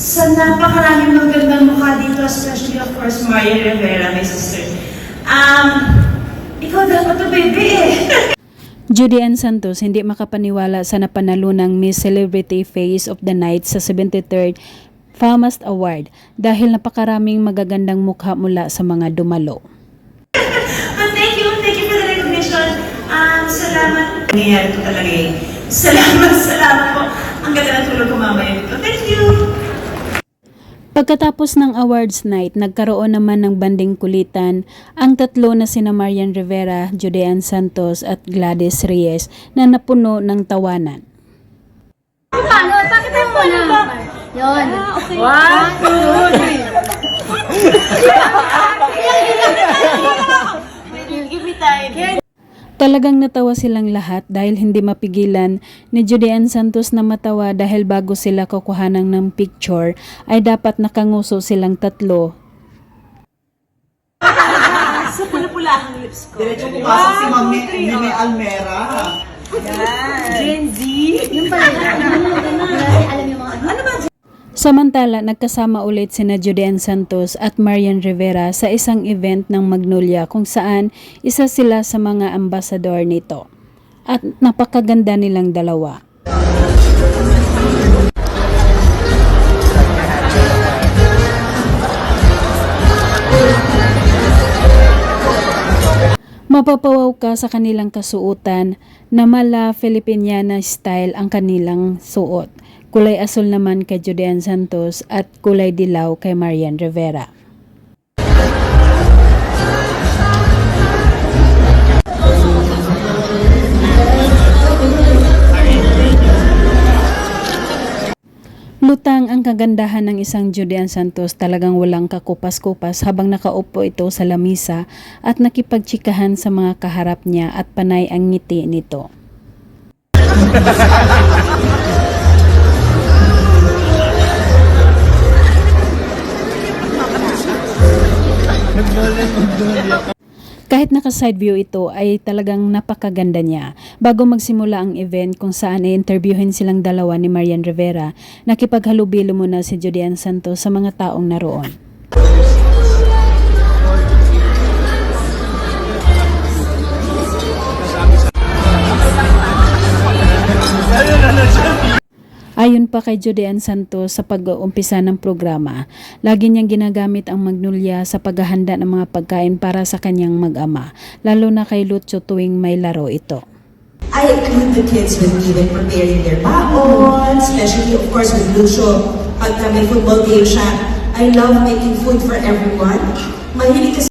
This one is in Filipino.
sa napakaraming magandang mukha dito, especially of course, Marian Rivera, my sister. Ikaw dapat to, baby eh. Judy Ann Santos hindi makapaniwala sa napanalunang Miss Celebrity Face of the Night sa 73rd FAMAS Award dahil napakaraming magagandang mukha mula sa mga dumalo. Thank you for the recognition. Salamat. Nangyayari ko talaga eh. Salamat po. Ang ganda ng tulog ko mamaya dito. Thank you. Pagkatapos ng awards night, nagkaroon naman ng banding kulitan ang tatlo na sina Marian Rivera, Judy Ann Santos at Gladys Reyes na napuno ng tawanan. Paano? Bakit tayo mo na? Yun. Okay. 1, 2, 3. Give me time. Talagang natawa silang lahat dahil hindi mapigilan ni Judy Ann Santos na matawa dahil bago sila kukuhanan ng picture ay dapat nakanguso silang tatlo. So, pula-pula ang lips ko. Diretso pumasok si Ma'am Mimi Almera. Gen Z. Yung pala. Alam yung mga ano ba? Samantala, nagkasama ulit sina Judy Ann Santos at Marian Rivera sa isang event ng Magnolia kung saan isa sila sa mga ambasador nito. At napakaganda nilang dalawa. Mapapawaw ka sa kanilang kasuotan na mala Filipiniana style ang kanilang suot. Kulay asul naman kay Judy Ann Santos at kulay dilaw kay Marian Rivera. Lutang ang kagandahan ng isang Judy Ann Santos, talagang walang kakupas-kupas habang nakaupo ito sa lamisa at nakipagtsikahan sa mga kaharap niya at panay ang ngiti nito. Kahit naka-side view ito ay talagang napakaganda niya. Bago magsimula ang event kung saan ay interviewin silang dalawa ni Marian Rivera, nakipaghalubilo muna si Judy Ann Santos sa mga taong naroon. Ayon pa kay Judy Ann Santos sa pag-uumpisa ng programa, lagi niyang ginagamit ang Magnolia sa paghahanda ng mga pagkain para sa kanyang mag-ama, lalo na kay Lucho tuwing may laro ito. I include the kids with me when preparing their baon, especially of course with Lucio. Pag may football game siya, I love making food for everyone. Mahilig kasi